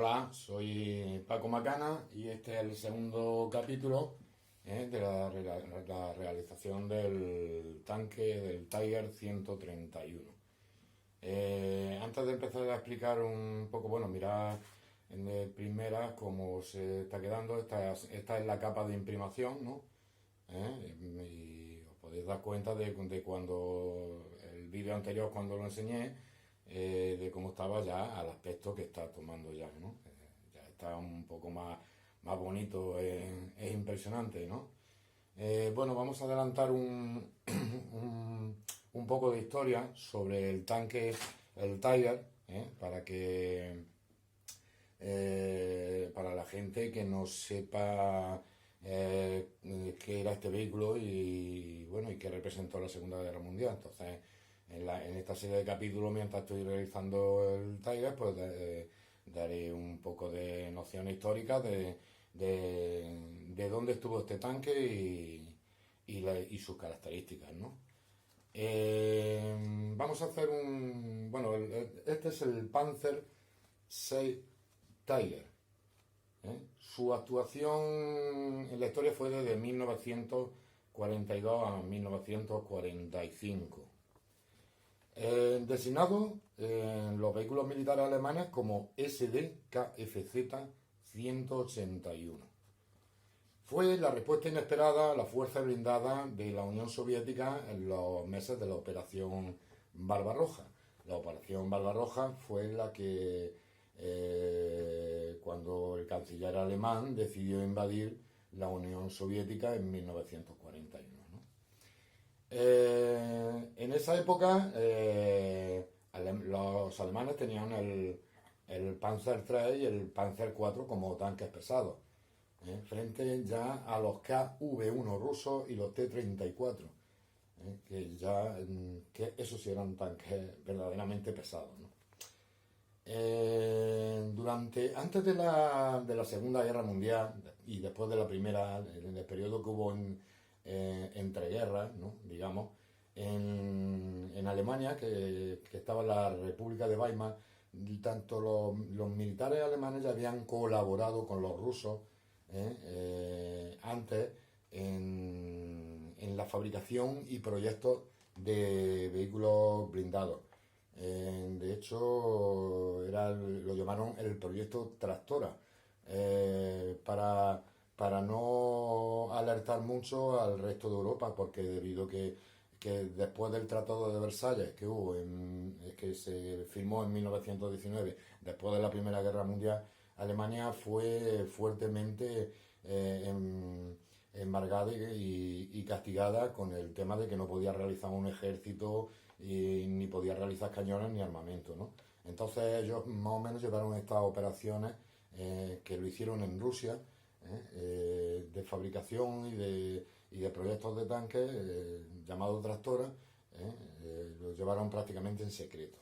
Hola, soy Paco Macana y este es el segundo capítulo de la realización del tanque del Tiger 131. Antes de empezar a explicar un poco, bueno, mirad en primera cómo se está quedando. Esta es la capa de imprimación, ¿no? Y os podéis dar cuenta de cuando el vídeo anterior, cuando lo enseñé, de cómo estaba ya al aspecto que está tomando ya, ¿no? Ya está un poco más bonito, es impresionante, ¿no? Bueno, vamos a adelantar un poco de historia sobre el tanque, el Tiger, para la gente que no sepa qué era este vehículo y bueno, y qué representó la Segunda Guerra Mundial. Entonces, en esta serie de capítulos, mientras estoy realizando el Tiger, pues daré un poco de nociones históricas de dónde estuvo este tanque y sus características, ¿no? Vamos a hacer bueno, este es el Panzer 6 Tiger. Su actuación en la historia fue desde 1942 a 1945. Designado en los vehículos militares alemanes como SD-KFZ 181. Fue la respuesta inesperada a la fuerza blindada de la Unión Soviética en los meses de la Operación Barbarroja. La Operación Barbarroja fue la que, cuando el canciller alemán decidió invadir la Unión Soviética en 1941, ¿no? En esa época, los alemanes tenían el Panzer III y el Panzer IV como tanques pesados, frente ya a los KV-1 rusos y los T-34, que esos sí eran tanques verdaderamente pesados, ¿no? Antes de la Segunda Guerra Mundial y después de la Primera, en el periodo que hubo entre guerras, ¿no? Digamos, en Alemania, que estaba la República de Weimar, tanto los militares alemanes ya habían colaborado con los rusos antes en la fabricación y proyectos de vehículos blindados. De hecho, lo llamaron el proyecto Tractora, para no alertar mucho al resto de Europa, porque debido que después del Tratado de Versalles que se firmó en 1919, después de la Primera Guerra Mundial, Alemania fue fuertemente embargada y castigada con el tema de que no podía realizar un ejército ni podía realizar cañones ni armamento, ¿no? Entonces ellos más o menos llevaron estas operaciones, que lo hicieron en Rusia, de fabricación y de proyectos de tanques, llamados Tractora, los llevaron prácticamente en secreto.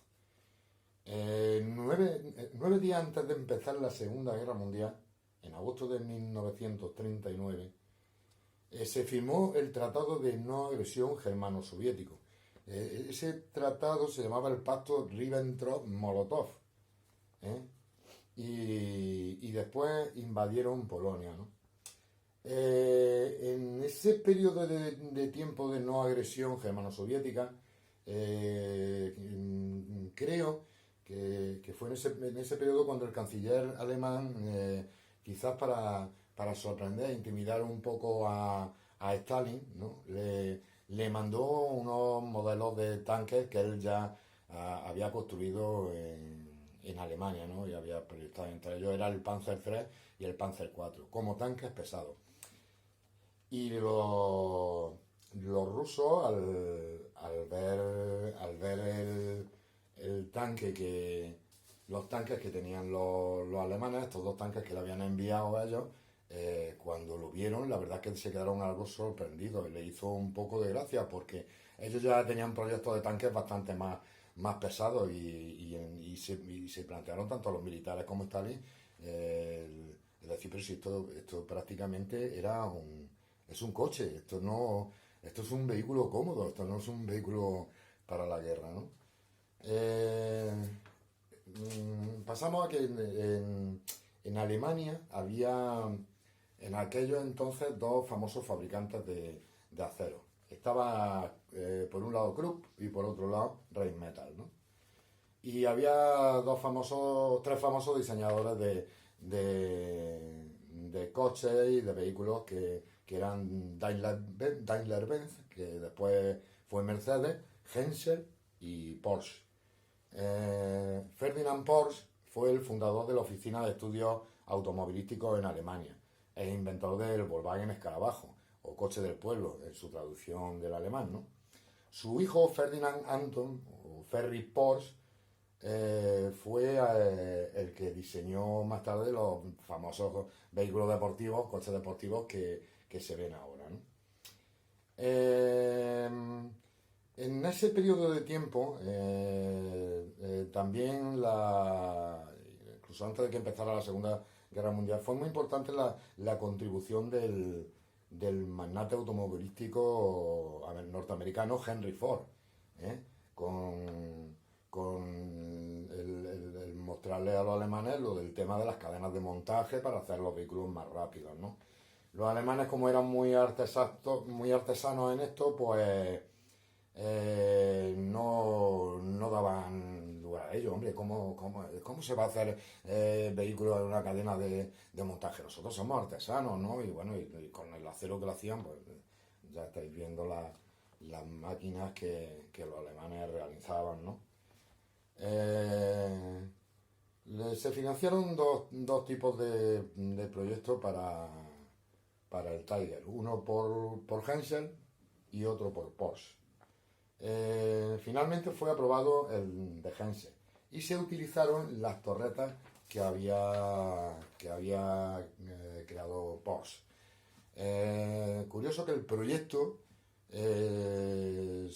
9 días antes de empezar la Segunda Guerra Mundial, en agosto de 1939, se firmó el Tratado de No Agresión Germano-Soviético. Ese tratado se llamaba el Pacto Ribbentrop-Molotov, ¿eh? Y después invadieron Polonia, ¿no? En ese periodo de tiempo de no agresión germano-soviética, creo que fue en ese periodo cuando el canciller alemán, quizás para sorprender e intimidar un poco a Stalin, ¿no? Le mandó unos modelos de tanques que él ya había construido en Alemania, ¿no? Y había proyectado. Entre ellos era el Panzer III y el Panzer IV, como tanques pesados. Y los rusos, al ver el tanque los tanques que tenían los alemanes, estos dos tanques que le habían enviado a ellos, cuando lo vieron, la verdad es que se quedaron algo sorprendidos y le hizo un poco de gracia porque ellos ya tenían proyectos de tanques bastante más pesados y se plantearon tanto los militares como Stalin, es decir, pero si esto prácticamente es un coche, esto es un vehículo cómodo, esto no es un vehículo para la guerra, ¿no? Eh, pasamos a que en Alemania había en aquellos entonces dos famosos fabricantes de acero. Estaba por un lado Krupp y por otro lado Rheinmetall, ¿no? Y había tres famosos diseñadores de coches y de vehículos que eran Daimler-Benz, que después fue Mercedes, Henschel y Porsche. Ferdinand Porsche fue el fundador de la Oficina de Estudios Automovilísticos en Alemania e inventor del Volkswagen Escarabajo, o coche del pueblo, en su traducción del alemán, ¿no? Su hijo Ferdinand Anton, o Ferry Porsche, fue el que diseñó más tarde los famosos vehículos deportivos, coches deportivos que se ven ahora, ¿no? En ese periodo de tiempo, también incluso antes de que empezara la Segunda Guerra Mundial, fue muy importante la contribución del magnate automovilístico norteamericano Henry Ford, ¿eh? con el mostrarle a los alemanes lo del tema de las cadenas de montaje para hacer los vehículos más rápidos, ¿no? Los alemanes, como eran muy artesanos en esto, pues no daban lugar a ello. Hombre, ¿cómo se va a hacer vehículos en una cadena de montaje? Nosotros somos artesanos, ¿no? Y bueno, y con el acero que lo hacían, pues ya estáis viendo las máquinas que los alemanes realizaban, ¿no? Se financiaron dos tipos de proyectos para el Tiger, uno por Henschel y otro por Porsche. Finalmente fue aprobado el de Henschel y se utilizaron las torretas que había creado Porsche. Curioso que el proyecto, el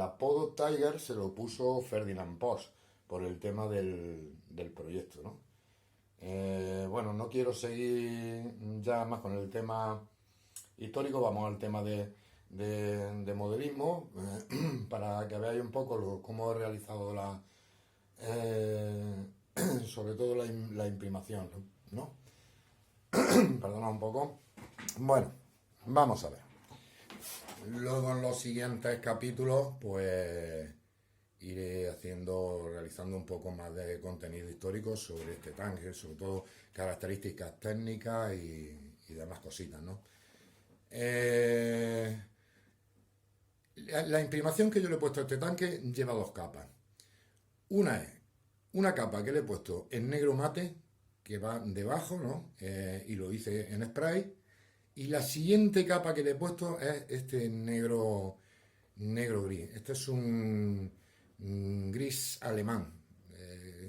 apodo Tiger se lo puso Ferdinand Porsche por el tema del proyecto, ¿no? Bueno, no quiero seguir ya más con el tema histórico, vamos al tema de modelismo, para que veáis un poco cómo he realizado sobre todo la imprimación, ¿no? Perdona un poco. Bueno, vamos a ver. Luego en los siguientes capítulos, pues iré realizando un poco más de contenido histórico sobre este tanque, sobre todo características técnicas y demás cositas, ¿no? La imprimación que yo le he puesto a este tanque lleva dos capas. Una es una capa que le he puesto en negro mate, que va debajo, ¿no? Y lo hice en spray. Y la siguiente capa que le he puesto es este negro gris. Este es un gris alemán.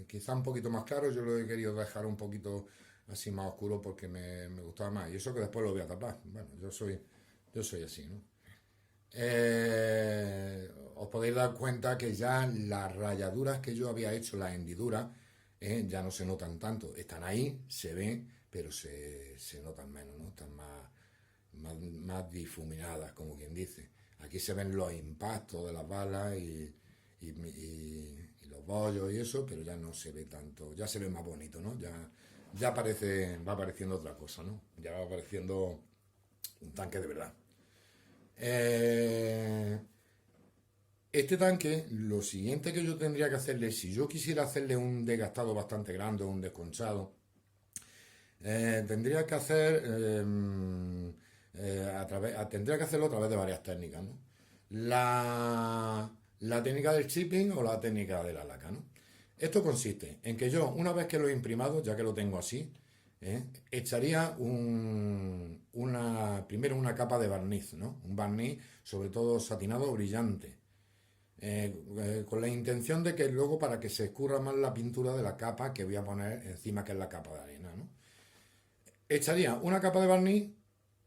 Quizá un poquito más claro, yo lo he querido dejar un poquito así más oscuro porque me gustaba más. Y eso que después lo voy a tapar. Bueno, yo soy así, ¿no? Os podéis dar cuenta que ya las rayaduras que yo había hecho, las hendiduras, ya no se notan tanto. Están ahí, se ven, pero se notan menos, ¿no? Están más difuminadas, como quien dice. Aquí se ven los impactos de las balas y los bollos y eso, pero ya no se ve tanto, ya se ve más bonito, ¿no? Ya va apareciendo otra cosa, ¿no? Ya va apareciendo un tanque de verdad. Este tanque, lo siguiente que yo tendría que hacerle, si yo quisiera hacerle un desgastado bastante grande, un desconchado, tendría que tendría que hacerlo a través de varias técnicas, ¿no? La técnica del chipping o la técnica de la laca, ¿no? Esto consiste en que yo, una vez que lo he imprimado, ya que lo tengo así, echaría primero una capa de barniz, ¿no? Un barniz, sobre todo satinado brillante, con la intención de que luego, para que se escurra más la pintura de la capa que voy a poner encima, que es la capa de arena, ¿no? Echaría una capa de barniz,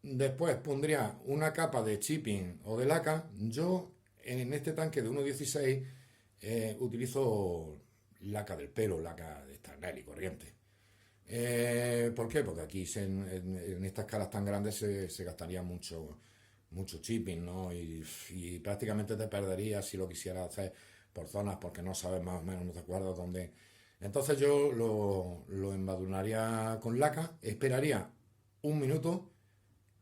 después pondría una capa de chipping o de laca. Yo en este tanque de 1.16 utilizo laca del pelo, laca de Starnell y corriente. ¿Por qué? Porque aquí en estas escalas tan grandes se gastaría mucho chipping, ¿no? Y prácticamente te perderías si lo quisieras hacer por zonas, porque no sabes más o menos, no te acuerdas Entonces yo lo embadurnaría con laca, esperaría un minuto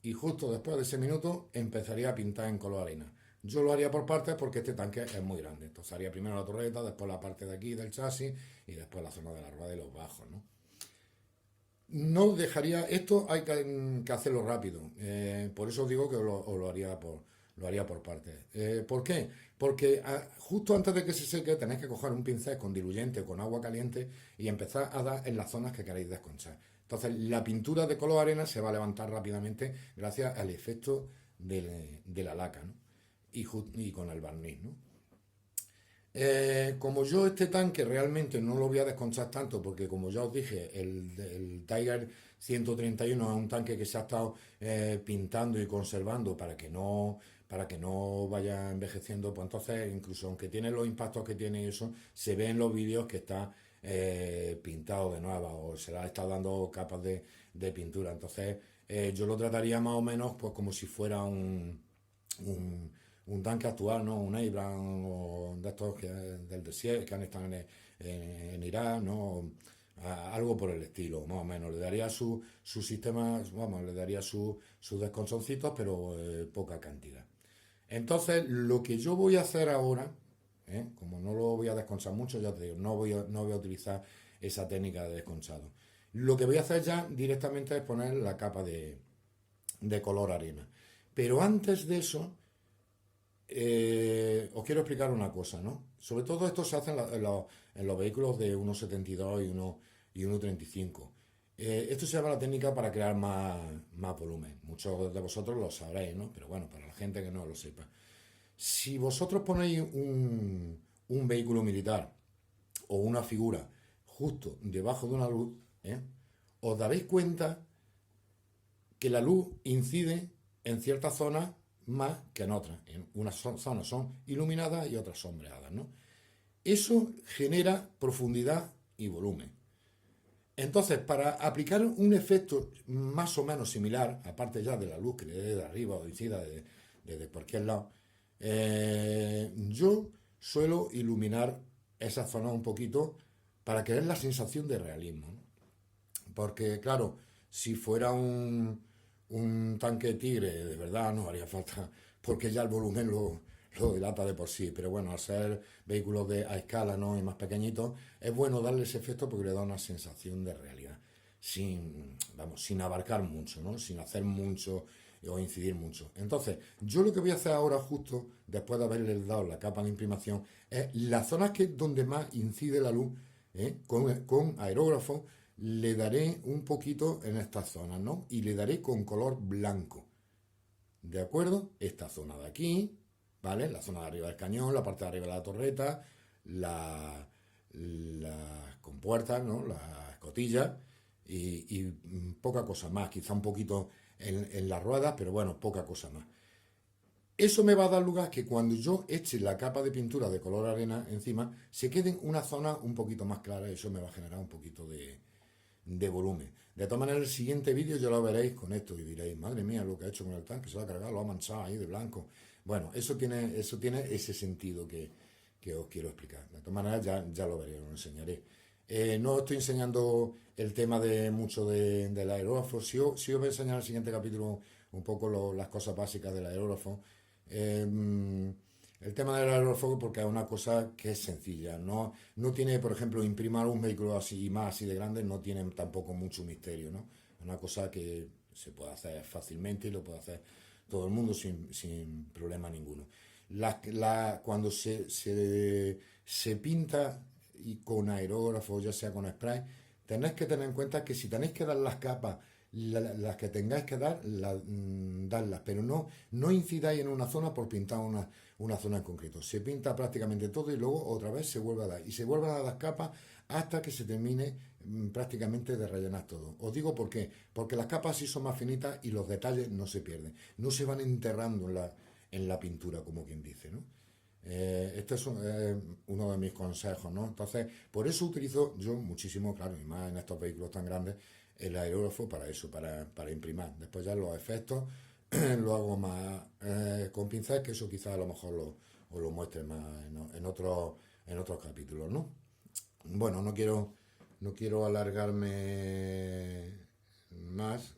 y justo después de ese minuto empezaría a pintar en color arena. Yo lo haría por partes porque este tanque es muy grande. Entonces haría primero la torreta, después la parte de aquí del chasis y después la zona de la rueda y los bajos, ¿no? No dejaría, esto hay que hacerlo rápido. Por eso digo que lo haría por partes. ¿Por qué? Porque justo antes de que se seque tenéis que coger un pincel con diluyente o con agua caliente y empezar a dar en las zonas que queréis desconchar. Entonces la pintura de color arena se va a levantar rápidamente gracias al efecto de la laca, ¿no? Y con el barniz, ¿no? Como yo este tanque realmente no lo voy a desconchar tanto, porque como ya os dije, el Tiger 131 es un tanque que se ha estado pintando y conservando para que no vaya envejeciendo, pues entonces incluso aunque tiene los impactos que tiene y eso, se ve en los vídeos que está pintado de nuevo o se le ha estado dando capas de pintura. Entonces yo lo trataría más o menos pues como si fuera un, un tanque actual, ¿no? Un Abrams o de estos del desierto que han estado en Irak, ¿no? Algo por el estilo, más o menos. Le daría su sistema, vamos, le daría sus desconsoncitos, pero poca cantidad. Entonces, lo que yo voy a hacer ahora, como no lo voy a desconchar mucho, ya te digo, no voy a utilizar esa técnica de desconchado. Lo que voy a hacer ya directamente es poner la capa de color arena. Pero antes de eso, os quiero explicar una cosa, ¿no? Sobre todo esto se hace en los vehículos de 1,72 y 1,35. Esto se llama la técnica para crear más volumen. Muchos de vosotros lo sabréis, ¿no? Pero bueno, para la gente que no lo sepa. Si vosotros ponéis un vehículo militar o una figura justo debajo de una luz, ¿eh? Os daréis cuenta que la luz incide en ciertas zonas más que en otras. En unas zonas son iluminadas y otras sombreadas, ¿no? Eso genera profundidad y volumen. Entonces, para aplicar un efecto más o menos similar, aparte ya de la luz que le dé de arriba o incida desde cualquier lado, yo suelo iluminar esa zona un poquito para que dé la sensación de realismo, ¿no? Porque, claro, si fuera un tanque tigre, de verdad, no haría falta, porque ya el volumen lo delata de por sí. Pero bueno, al ser vehículos a escala, ¿no? Y más pequeñitos, es bueno darle ese efecto porque le da una sensación de realidad. Sin abarcar mucho, ¿no? Sin hacer mucho o incidir mucho. Entonces, yo lo que voy a hacer ahora, justo después de haberle dado la capa de imprimación, es las zonas donde más incide la luz, con aerógrafo, le daré un poquito en estas zonas, ¿no? Y le daré con color blanco. ¿De acuerdo? Esta zona de aquí, ¿vale? La zona de arriba del cañón, la parte de arriba de la torreta, las compuertas, ¿no? Las escotillas y poca cosa más. Quizá un poquito en las ruedas, pero bueno, poca cosa más. Eso me va a dar lugar que cuando yo eche la capa de pintura de color arena encima, se quede en una zona un poquito más clara y eso me va a generar un poquito de volumen. De todas maneras, el siguiente vídeo ya lo veréis con esto y diréis, madre mía, lo que ha hecho con el tanque, se lo ha cargado, lo ha manchado ahí de blanco. Bueno, eso tiene ese sentido que os quiero explicar. De todas maneras, ya lo veréis, lo enseñaré. No estoy enseñando el tema de mucho del aerógrafo. Sí os voy a enseñar en el siguiente capítulo un poco las cosas básicas del aerógrafo. El tema del aerógrafo porque es una cosa que es sencilla. No tiene, por ejemplo, imprimar un vehículo así más así de grande, no tiene tampoco mucho misterio, ¿no? Es una cosa que se puede hacer fácilmente y lo puede hacer todo el mundo sin problema ninguno. Cuando se pinta y con aerógrafo, ya sea con spray, tenéis que tener en cuenta que si tenéis que dar las capas, las que tengáis que dar, darlas, pero no incidáis en una zona por pintar una zona en concreto. Se pinta prácticamente todo y luego otra vez se vuelve a dar. Y se vuelven a dar las capas hasta que se termine prácticamente de rellenar todo. Os digo por qué. Porque las capas sí son más finitas y los detalles no se pierden. No se van enterrando en la pintura, como quien dice, ¿no? Este es uno de mis consejos, ¿no? Entonces, por eso utilizo yo muchísimo, claro, y más en estos vehículos tan grandes, el aerógrafo para eso, para imprimir. Después ya los efectos lo hago más con pincel, que eso quizás a lo mejor os lo muestre más en otros capítulos, ¿no? Bueno, no quiero alargarme más.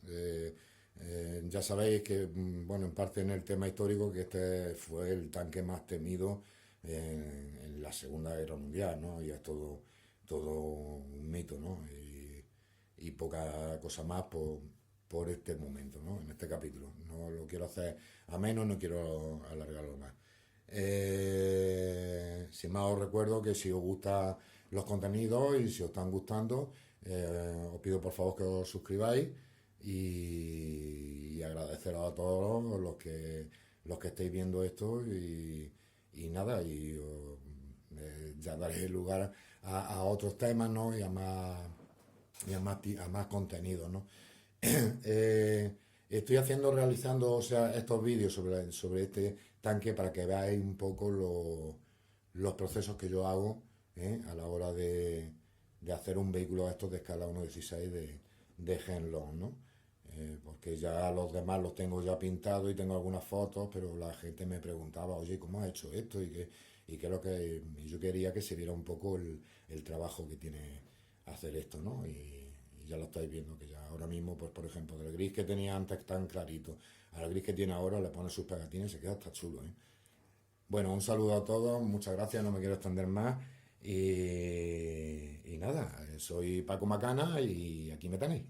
Ya sabéis que, bueno, en parte en el tema histórico, que este fue el tanque más temido en la Segunda Guerra Mundial, ¿no? Y es todo un mito, ¿no? Y poca cosa más por este momento, ¿no? En este capítulo. No lo quiero hacer a menos, no quiero alargarlo más. Sin más os recuerdo que si os gustan los contenidos y si os están gustando, os pido por favor que os suscribáis y agradeceros a todos los que estéis viendo esto y nada, ya daré lugar a otros temas, ¿no? Y a más contenidos, ¿no? Estoy realizando, o sea, estos vídeos sobre este tanque para que veáis un poco los procesos que yo hago, a la hora de hacer un vehículo de estos de escala 1.16 de Genlong, ¿no? Porque ya los demás los tengo ya pintados y tengo algunas fotos, pero la gente me preguntaba, oye, ¿cómo has hecho esto? Y qué es lo que y yo quería que se viera un poco el trabajo que tiene hacer esto, ¿no? Y ya lo estáis viendo, que ya ahora mismo, pues por ejemplo, del gris que tenía antes tan clarito al gris que tiene ahora, le pone sus pegatines y se queda hasta chulo, ¿eh? Bueno, un saludo a todos, muchas gracias, no me quiero extender más. Y nada, soy Paco Macana y aquí me tenéis.